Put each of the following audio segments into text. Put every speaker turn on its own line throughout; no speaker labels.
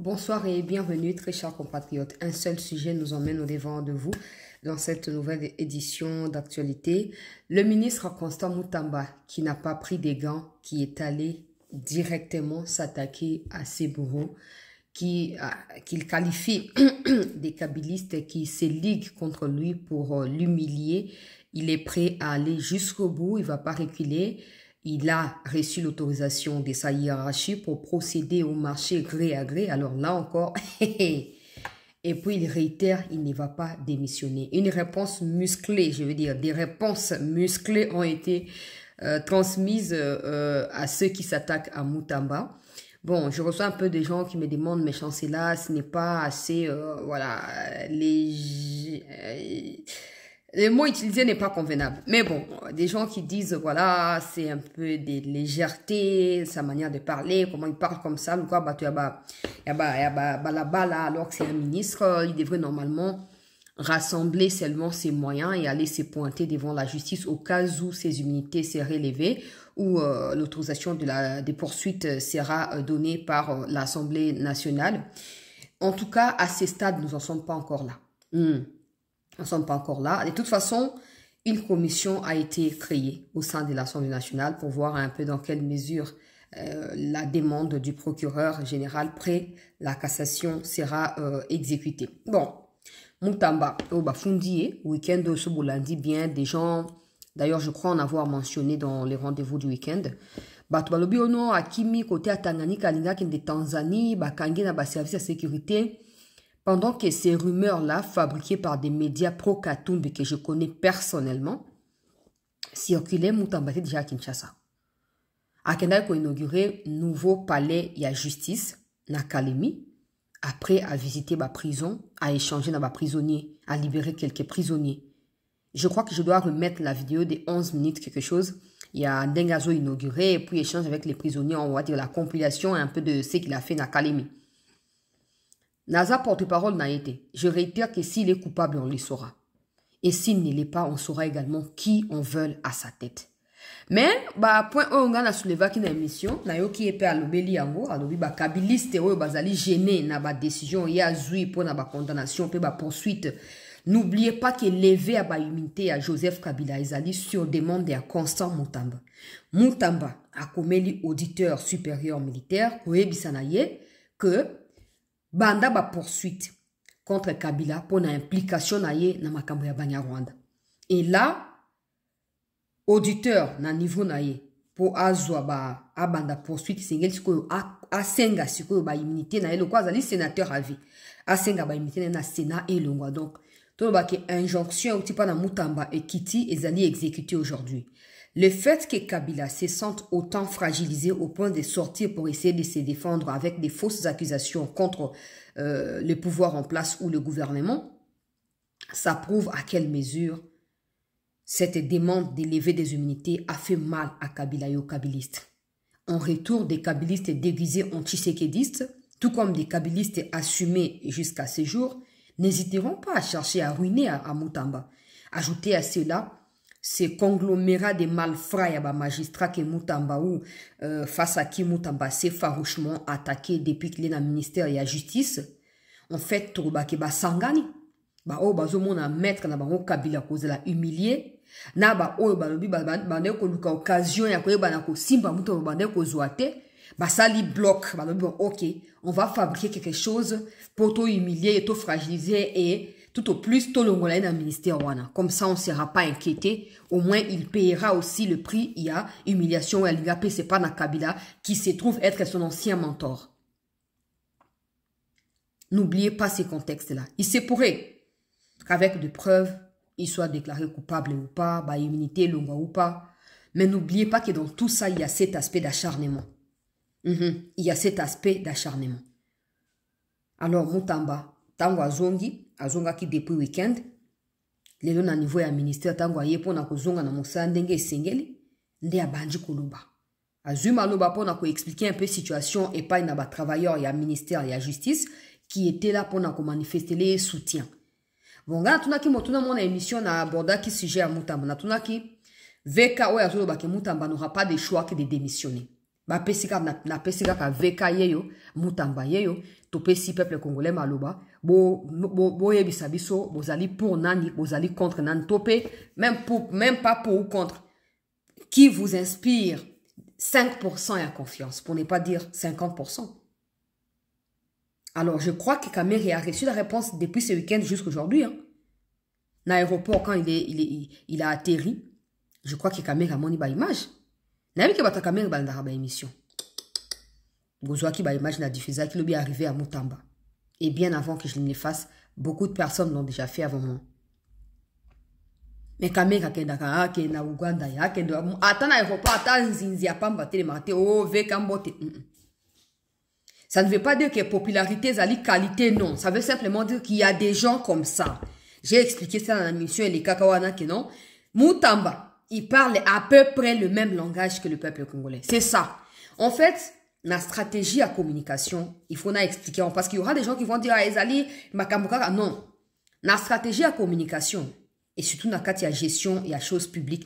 Bonsoir et bienvenue, très chers compatriotes. Un seul sujet nous emmène au devant de vous dans cette nouvelle édition d'actualité. Le ministre Constant Moutamba, qui n'a pas pris des gants, qui est allé directement s'attaquer à ses bourreaux, qu'il qualifie des kabylistes qui se liguent contre lui pour l'humilier. Il est prêt à aller jusqu'au bout, il ne va pas reculer. Il a reçu l'autorisation de sa hiérarchie pour procéder au marché gré à gré. Alors là encore, et puis il réitère, il ne va pas démissionner. Une réponse musclée, je veux dire, des réponses musclées ont été transmises à ceux qui s'attaquent à Moutamba. Bon, je reçois un peu des gens qui me demandent, mais chancelier, ce n'est pas assez, voilà, le mot utilisé n'est pas convenable. Mais bon, des gens qui disent, voilà, c'est un peu de légèreté, sa manière de parler, comment il parle comme ça, alors que c'est un ministre, il devrait normalement rassembler seulement ses moyens et aller se pointer devant la justice au cas où ses immunités seraient levées ou l'autorisation des poursuites sera donnée par l'Assemblée nationale. En tout cas, à ce stade, nous n'en sommes pas encore là. Nous ne sommes pas encore là. De toute façon, une commission a été créée au sein de l'Assemblée nationale pour voir un peu dans quelle mesure la demande du procureur général près la cassation sera exécutée. Bon, Moutamba, Fundié, week-end ce lundi, bien des gens, d'ailleurs je crois en avoir mentionné dans les rendez-vous du week-end, Batubalobi ono Akimi côté à Tanganyika, de Tanzanie, Bakangi na service de sécurité. Pendant que ces rumeurs-là, fabriquées par des médias pro-Katumbi que je connais personnellement, circulaient, Moutamba était déjà à Kinshasa. Akenda a inauguré nouveau palais et la justice, na Kalemi, après à visiter ma prison, à échanger dans ma prisonnier, à libérer quelques prisonniers. Je crois que je dois remettre la vidéo de 11 minutes, quelque chose. Il y a Dengazo inauguré, et puis échange avec les prisonniers, on va dire la compilation un peu de ce qu'il a fait na Kalemi. Naza porte-parole n'a été. Je réitère que s'il est coupable, on le saura. Et s'il ne l'est pas, on saura également qui on veut à sa tête. Mais, point on a soulevé qui na émission, na yo qui est à l'obéli yango, à l'obéli kabiliste ou bazali gêné na ba décision ya zui pour na ba condamnation pe ba poursuite. N'oubliez pas que levé à ba immunité à Joseph Kabila ezali sur demande de Constant Moutamba. Moutamba a commis auditeur supérieur militaire pour ebisanaye que banda ba poursuite contre Kabila pour na implication na ye na makambo ya Banyarwanda. Et là, auditeur na niveau na ye pour azwa ba abanda poursuite singel sikoyo asenga sikoyo ba immunité na ye lokwa azali sénateur à vie. Asenga ba immunité na Sénat et longwa. Donc, tout ba ke injonction ou tipa na Moutamba et Kiti ezali exécuté aujourd'hui. Le fait que Kabila se sente autant fragilisé au point de sortir pour essayer de se défendre avec des fausses accusations contre le pouvoir en place ou le gouvernement, ça prouve à quelle mesure cette demande d'élever des immunités a fait mal à Kabila et aux kabylistes. En retour, des kabylistes déguisés en tshisekédistes, tout comme des kabylistes assumés jusqu'à ce jour, n'hésiteront pas à chercher à ruiner à Moutamba. Ajoutez à cela ce conglomérat de malfrats et magistrats que Moutamba ou face à qui Moutamba s'est farouchement attaqué depuis qu'il est dans le ministère et la justice. En fait, Tourubakeba Sangani, bazomona maître na bango Kabila cause la humilier. Na balobi bande ko luka occasion ya koyeba na ko simba muto bande ko zoate. Sali bloc, balobi ok, on va fabriquer quelque chose pour te humilier et te fragiliser et tout au plus, tout le monde est dans le ministère. Comme ça, on ne sera pas inquiété. Au moins, il payera aussi le prix. Il y a humiliation. C'est pas Kabila qui se trouve être son ancien mentor. N'oubliez pas ces contextes-là. Il se pourrait qu'avec des preuves, il soit déclaré coupable ou pas, immunité, longue ou pas. Mais n'oubliez pas que dans tout ça, il y a cet aspect d'acharnement. Il y a cet aspect d'acharnement. Alors, Moutamba, tango azonga ki depuis week-end lelo na niveau ya ministère tango aye pona kozonga na mosala ndenge esengeli nde abandi koluba azuma loba pona ko expliquer un peu situation et pas na ba travailleurs ya ministère ya justice qui était là pona ko manifester les soutiens. Bon nga tuna ki motuna mona émission na aborda ki sujet à Moutamba na tuna ki VK o ya zolo ba ke Moutamba n'aura pas de choix que de démissionner. Ba pesika na pesika ka veka yeyo, mutamba yeyo, topé si peuple congolais maloba, bo yebisa biso, bozali pour nani, bozali contre nani, topé, même pas pour ou contre. Qui vous inspire 5% et à confiance, pour ne pas dire 50%. Alors, je crois que Kamere a reçu la réponse depuis ce week-end jusqu'aujourd'hui. Hein. L'aéroport, quand il a atterri, je crois que Kamere a montré une image. N'a vu que votre Kamere a une émission. Bozoa qui a une image n'a diffusé qu'il est arrivé à Mutamba. Et bien avant que je ne le fasse, beaucoup de personnes l'ont déjà fait avant moi. Mais Kamere a kenda na Uganda ya kenda ata na aéroport ata nzinzi ya pamba télématé oh vekambote. Ça ne veut pas dire que popularité zali qualité, non. Ça veut simplement dire qu'il y a des gens comme ça. J'ai expliqué ça dans la mission et les kakawana que non. Mutamba, il parle à peu près le même langage que le peuple congolais. C'est ça. En fait, la stratégie à communication, il faut la expliquer. Parce qu'il y aura des gens qui vont dire, ah, Ezali, Makambuka, non. La stratégie à communication, et surtout dans la gestion et la chose publique,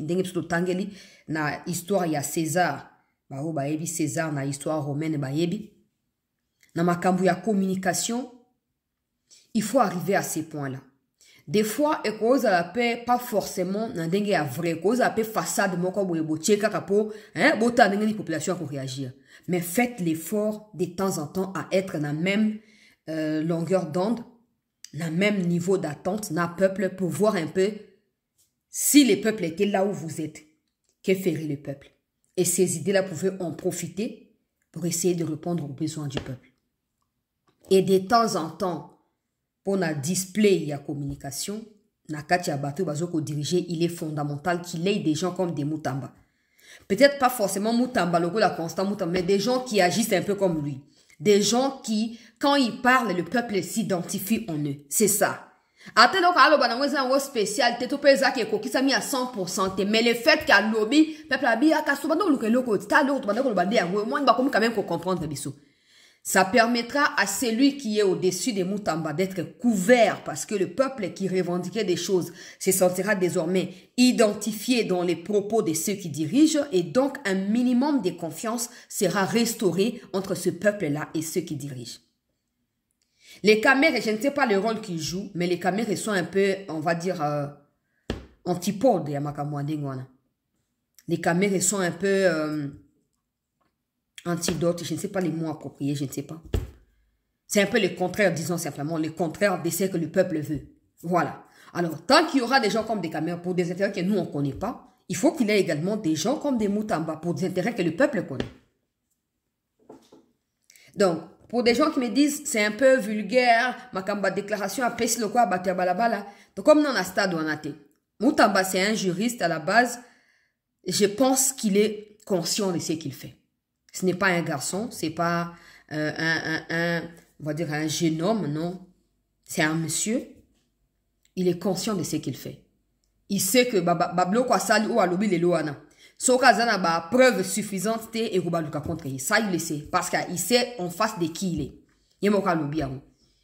na histoire, il y a César. César, na histoire romaine, dans ma ya communication, il faut arriver à ces points-là. Des fois, et cause la paix, pas forcément, n'a dengue à vrai, cause la paix façade, mon corps, bo tcheka kapo, hein, bota dengue les populations pour réagir. Mais faites l'effort de temps en temps à être dans la même longueur d'onde, dans le même niveau d'attente, dans le peuple, pour voir un peu si le peuple était là où vous êtes, que ferait le peuple. Et ces idées-là pouvaient en profiter pour essayer de répondre aux besoins du peuple. Et de temps en temps, pour la display et la communication, il est fondamental qu'il ait des gens comme des Mutamba. Peut-être pas forcément Mutamba, la constant Mutamba, mais des gens qui agissent un peu comme lui. Des gens qui, quand ils parlent, le peuple s'identifie en eux. C'est ça. Après, donc, alors, spécial, t'es tout pesé qui est qui s'est mis à 100%, mais le fait qu'à lobby, peuple a dit, ah, qu'à souvent, le loko, t'as l'autre, moi, il va quand même comprendre, bisou. Ça permettra à celui qui est au-dessus des Mutamba d'être couvert parce que le peuple qui revendiquait des choses se sentira désormais identifié dans les propos de ceux qui dirigent et donc un minimum de confiance sera restauré entre ce peuple-là et ceux qui dirigent. Les caméras, je ne sais pas le rôle qu'ils jouent, mais les caméras sont un peu, on va dire, antipodes à Makamouandengwana. Les caméras sont un peu... antidote, je ne sais pas les mots appropriés, je ne sais pas. C'est un peu le contraire, disons simplement, le contraire de ce que le peuple veut. Voilà. Alors, tant qu'il y aura des gens comme des caméras pour des intérêts que nous, on ne connaît pas, il faut qu'il y ait également des gens comme des Mutamba pour des intérêts que le peuple connaît. Donc, pour des gens qui me disent, c'est un peu vulgaire, Makamba déclaration à pèse le quoi, bater balabala. Donc, comme dans la stade où on a été, Mutamba, c'est un juriste à la base. Je pense qu'il est conscient de ce qu'il fait. Ce n'est pas un garçon, c'est pas on va dire un jeune homme, non. C'est un monsieur. Il est conscient de ce qu'il fait. Il sait que bablo kwa sali ou alobi le loana. Soka zana ba preuve suffisante te et rubaluka contre lui. Ça il le sait parce qu'il sait en face de qui il est. Yemoka alobi amu.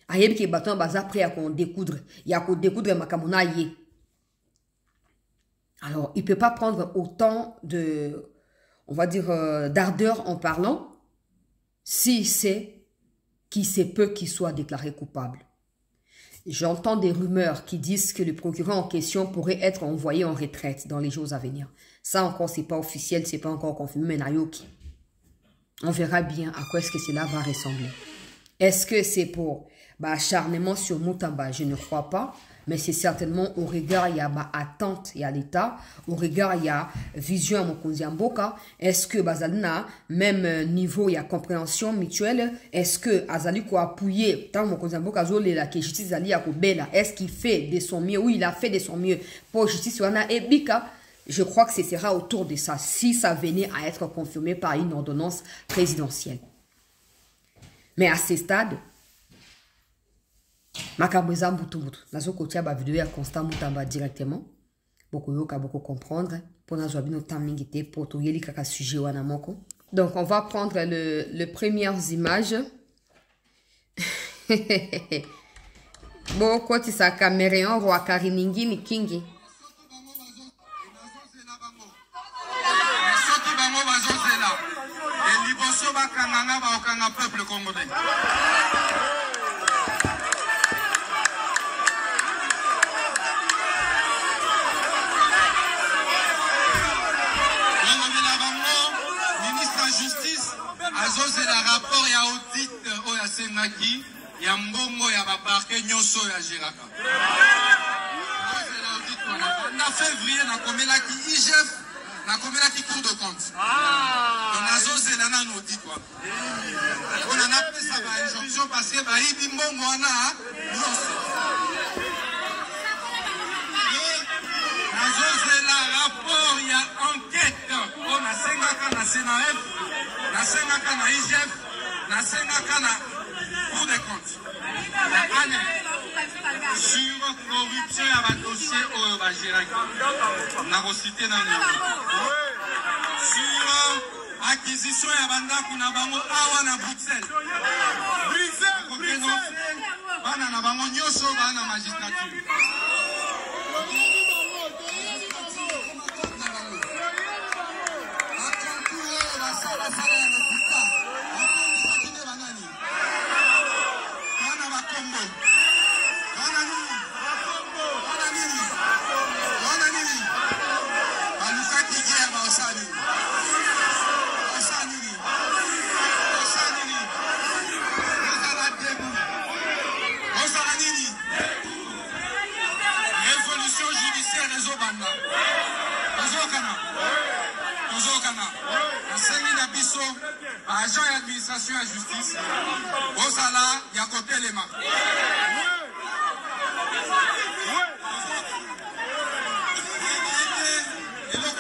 Ayebi ke baton baza prêt à qu'on découdre. Il y a qu'on découdre makamona yé. Alors, il peut pas prendre autant de on va dire, d'ardeur en parlant, si c'est qu'il se peut qu'il soit déclaré coupable. J'entends des rumeurs qui disent que le procureur en question pourrait être envoyé en retraite dans les jours à venir. Ça encore, c'est pas officiel, c'est pas encore confirmé, mais Nayoki. On verra bien à quoi est-ce que cela va ressembler. Est-ce que c'est pour acharnement sur Mutamba? Je ne crois pas. Mais c'est certainement au regard, il y a attente et à l'État, au regard, il y a vision à Mokonzi Mboka. Est-ce que Bazalina, même niveau, il y a compréhension mutuelle? Est-ce que Azali ko appuyer tant Mokonzi Mboka zole la que justice ali ko bela? Est-ce qu'il fait de son mieux? Oui, il a fait de son mieux pour justice wana et bika. Je crois que ce sera autour de ça, si ça venait à être confirmé par une ordonnance présidentielle. Mais à ce stade, Makabweza Mbutumbutu. Nazo kotia ba vidéo ya Constant Mutamba directement. Beaucoup yoka beaucoup comprendre. Pour nazo abino tamingite pour tout yeli kaka sujet wana moko. Donc on va prendre le premières images. Bon quoi tu sa caméra roi kariningi ni kingi.
Sengaki, Yambongo Yabaparke Nyoso Yajiraka. En février, na komelaki IGF, na komelaki cours de compte. On a zosé la nan audit quoi. On a appelé ça par injonction parce que bah il bimbongo ana Nyoso. Na zosé la rapport, il y a enquête. On a sengaka na CNAF, na sengaka na IGF, na sengaka na cours de compte. Sur corruption à un dossier au Bagiraki. N'a pas cité dans le sur acquisition à Banda Kunabango Awana Bruxelles. Bruxelles. Bana Nabango Nyoso Bana magistrature. Agent et administration et justice, au salaire, il y a côté les marques. Et donc,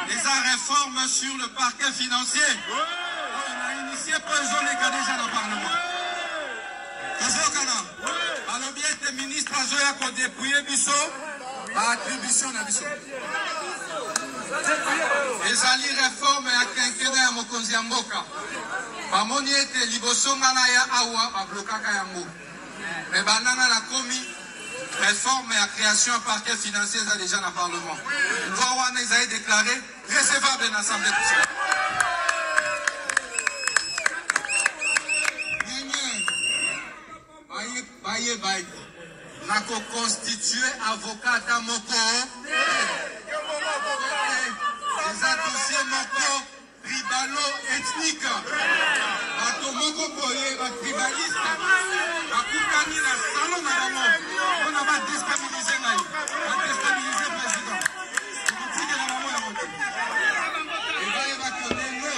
les réformes sur le parquet financier. On a initié président les cas déjà dans le Parlement. Alors bien, les ministres ont dépouillé Bisso à attribution de Bisso. ezali réforme ya quinquennat ya mokonzi ya mboka bamoni ete liboso ngana ya awa bablokaka yango me banana na komi réforme ya création ya parquet financier eza déjà na parlement loi wana ezali déclaré recevable na assemblée nationale. baye na koconstitue avocat ata moko eza dossier moko tribalo ethnique bato moko boye batribaliste bakutani na salon na bango mpona badestabilize ngai badestabilize président politique na bango ya moto ebayebaki ndenge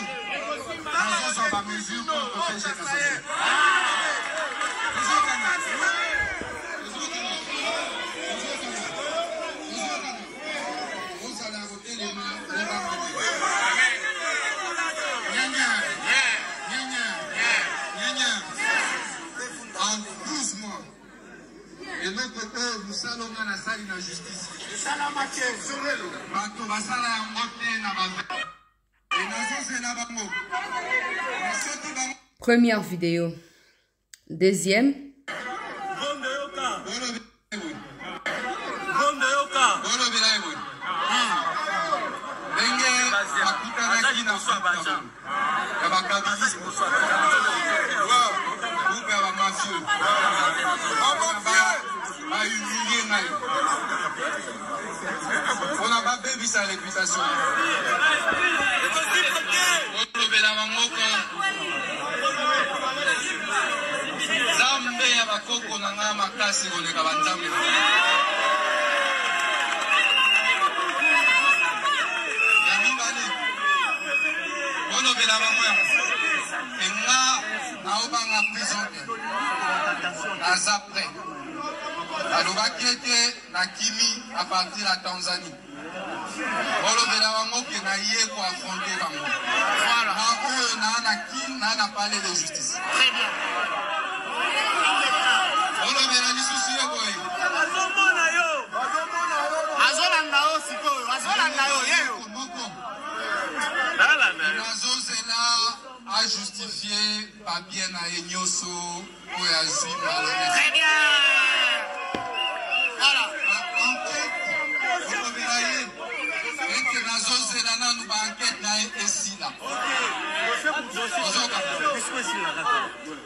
nazozwa bamesure pour protéger na société. Et notre peuple, nous allons dans la salle de la justice.
Première vidéo. Deuxième.
On n'a pas baby sa réputation. Zambe ya bakoko na nga makasi koleka banzambe. Ya mibali. Olobela bango ya. Enga naobanga prison. Aza prêt. alobaki ete nakimi à partir de Tanzanie. Olobela bango ke na ye ko affronter bango. Voilà. Na oyo na parler de justice. Très bien. Olobela lisusu ye boye. Azomona yo. Azolanda yo sikoyo. Azolanda yo yeyo. Nazozela a justifier papier na enyoso ko ya zwi malhonnête. Très bien. Voilà. Enquête. Olobela ye. Ete nazozela nanu ba enquête na esila.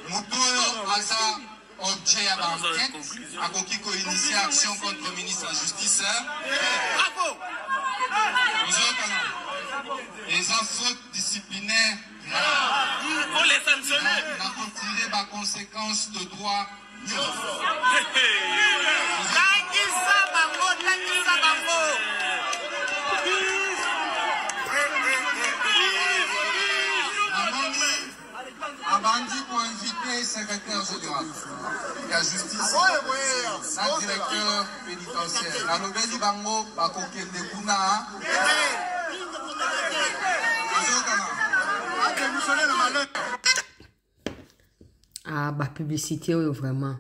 Mutoyo asa objet à l'enquête, à qui initié action contre le ministre de la Justice. Bravo! Les fautes disciplinaires. Pour les sanctionner. conséquences de droit. Abandi pour inviter le secrétaire général de la justice, le directeur pénitentiaire. La nouvelle Bango, Bakokende Kuna.
Ah, bah, publicité, oui, vraiment.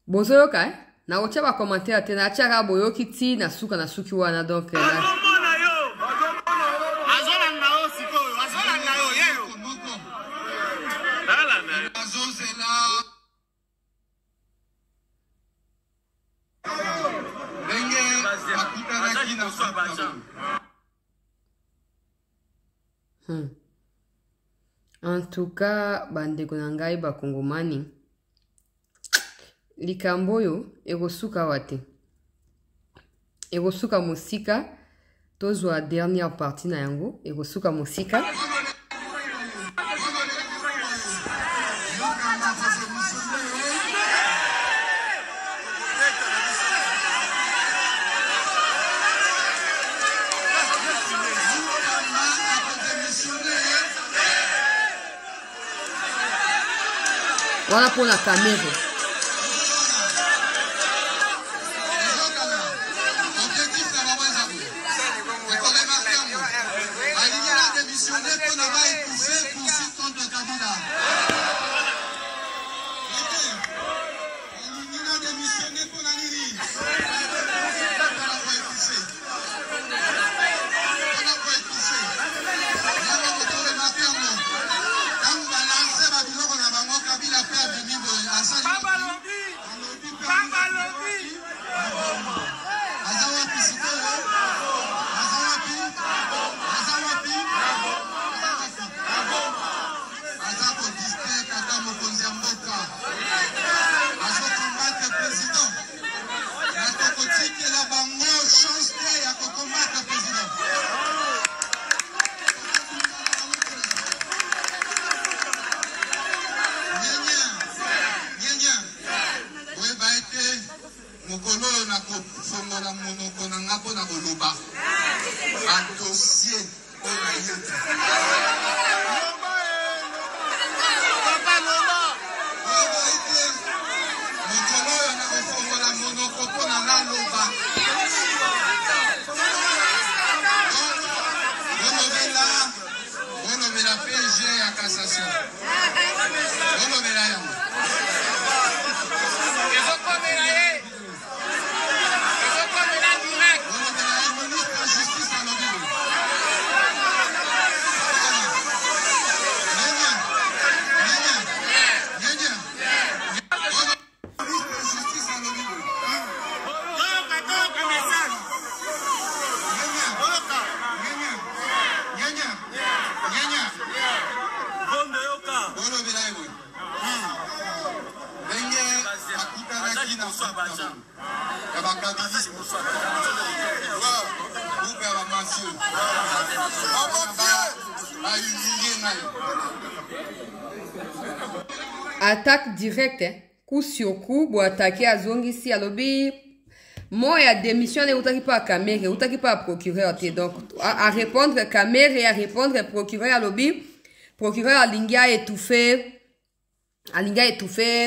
Bozoyoka, eh? Na ocha ba commentaire te na chaka boyoki ti na suka na suki wana donc En tout cas, bandeko na ngai ba kongomani likambo oyo ekosuka wate. Ekosuka musika tozwa dernière partie na yango ekosuka musika. Wana pour la caméra. Attaque directe, hein? Coup sur coup, pour attaquer à Zongisi à lobby. Moi, il y a démissionné, ou t'as pas à caméra, ou t'as pas à procureur, donc, à répondre caméra et à répondre procureur à lobby. Procureur à Linga étouffé,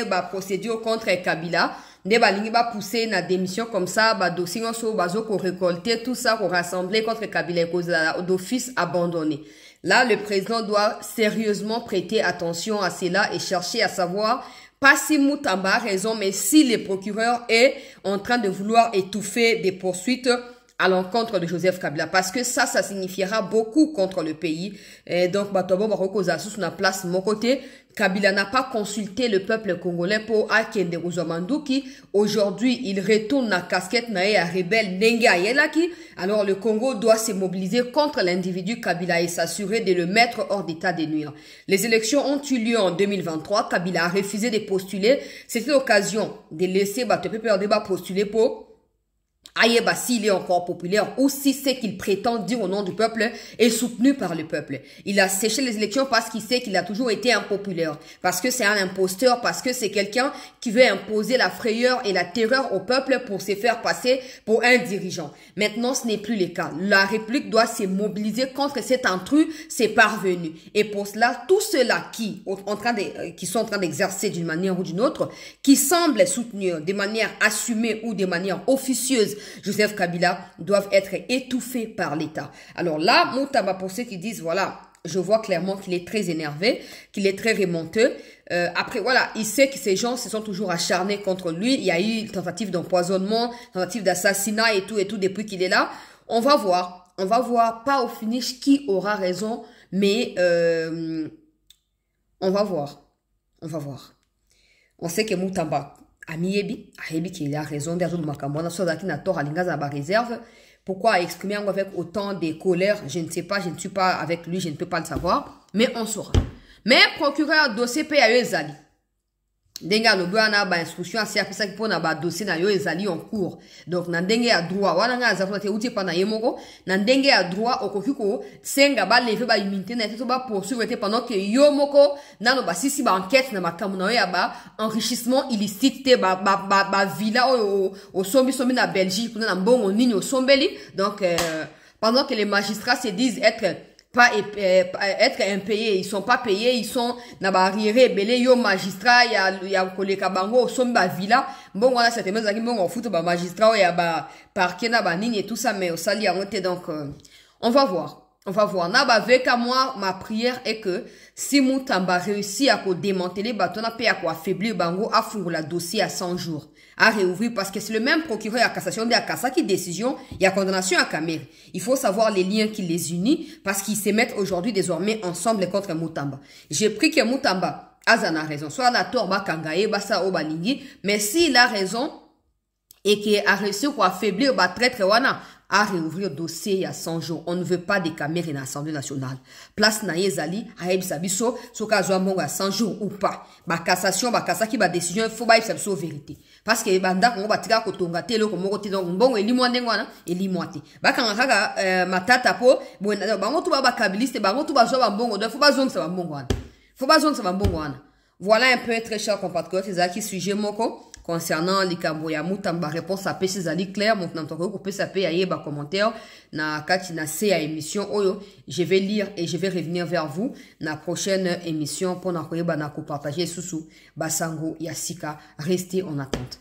bah, procédure contre Kabila. Né ba lingi ba pousser na démission comme ça, ba dossier on so bazo ko récolter tout ça, ko rassembler contre Kabila cause d'office abandonné. Là, le président doit sérieusement prêter attention à cela et chercher à savoir pas si Moutamba a raison, mais si le procureur est en train de vouloir étouffer des poursuites à l'encontre de Joseph Kabila, parce que ça signifiera beaucoup contre le pays. Et donc, Batobo Baroko Zassou sur la place mon côté. Kabila n'a pas consulté le peuple congolais pour Akende Ouzomandou qui, aujourd'hui, il retourne la casquette nae à rebelle Nenga Yelaki. Alors, le Congo doit se mobiliser contre l'individu Kabila et s'assurer de le mettre hors d'état de nuire. Les élections ont eu lieu en 2023. Kabila a refusé de postuler. C'était l'occasion de laisser Batope Perdeba postuler pour Ayeba, s'il est encore populaire ou si c'est qu'il prétend dire au nom du peuple est soutenu par le peuple. Il a séché les élections parce qu'il sait qu'il a toujours été impopulaire, parce que c'est un imposteur, parce que c'est quelqu'un qui veut imposer la frayeur et la terreur au peuple pour se faire passer pour un dirigeant. Maintenant, ce n'est plus le cas. La République doit se mobiliser contre cet intrus, ces parvenus. Et pour cela, tous ceux-là qui sont en train d'exercer d'une manière ou d'une autre, qui semblent soutenir de manière assumée ou de manière officieuse Joseph Kabila, doivent être étouffés par l'État. Alors là, Moutamba, pour ceux qui disent, voilà, je vois clairement qu'il est très énervé, qu'il est très remonteux. Après, voilà, il sait que ces gens se sont toujours acharnés contre lui. Il y a eu tentative d'empoisonnement, tentative d'assassinat et tout depuis qu'il est là. On va voir, pas au finish qui aura raison, mais on va voir. On sait que Moutamba, Amiebi, qu'il a raison d'être de Makambona, soit qui n'a tort à l'ingaz à la réserve. Pourquoi exprimer avec autant de colère? Je ne sais pas, je ne suis pas avec lui, je ne peux pas le savoir, mais on saura. Mais procureur dossier PAE Ezali. Denga no bwana ba instruction asi apesa ki pona ba dossier na yo ezali en cours. Donc na ndenge ya droit wana nga za te uti pa na yemoko na ndenge ya droit okoki ko senga ba lever ba immunité na to ba poursuivre te pendant que yo moko nano ba sisi ba enquête na makamu na yo ya ba enrichissement illicite te ba villa au sombi na Belgique na mbongo nini au sombeli. Donc pendant que les magistrats se disent être impayés, ils sont pas payés, ils sont na barrière belé yo magistrat ya koleka bango somba villa bon voilà cette même zaki bon foot ba magistrat ya ba parquet na ba nini et tout ça mais au sali a monté. Donc on va voir na ba veka moi ma prière est que si Moutamba réussit à démanteler batona pe à affaiblir bango à fungula dossier à 100 jours à réouvrir, parce que c'est le même procureur à cassation de Akassa qui décision, il y a condamnation à Kamere. Il faut savoir les liens qui les unissent parce qu'ils se mettent aujourd'hui désormais ensemble contre Moutamba. J'ai pris que Moutamba a raison. Soit la torba kangaye, basa obalingi, mais s'il a raison et qu'il a réussi à affaiblir ba traître wana, à réouvrir dossier il y a 100 jours. On ne veut pas des caméras dans l'Assemblée nationale. Place na yezali, aïb sabiso, soka zoamonga 100 jours ou pas. Ba cassation, ba kassa qui ba décision, il faut ba sabiso vérité. Parce que banda ko ba tika ko tonga telo ko moko ti donc mbongo elimo ndengwana elimo ate. Ba kanga kaka matata po, bona bango tu ba kabiliste, bango tu ba zo ba mbongo, donc faut ba zonga sa ba mbongo wana. Faut ba zonga sa ba mbongo wana. Voilà un peu très cher compatriotes, c'est ça qui sujet moko. Concernant les Kamboya Moutamba, réponse à PC Zali clair, mon n'entend que ça peut y avoir commentaire, na katina C à émission, oyo, je vais lire et je vais revenir vers vous, na prochaine émission, pour na partager sous Basango Yasika, restez en attente.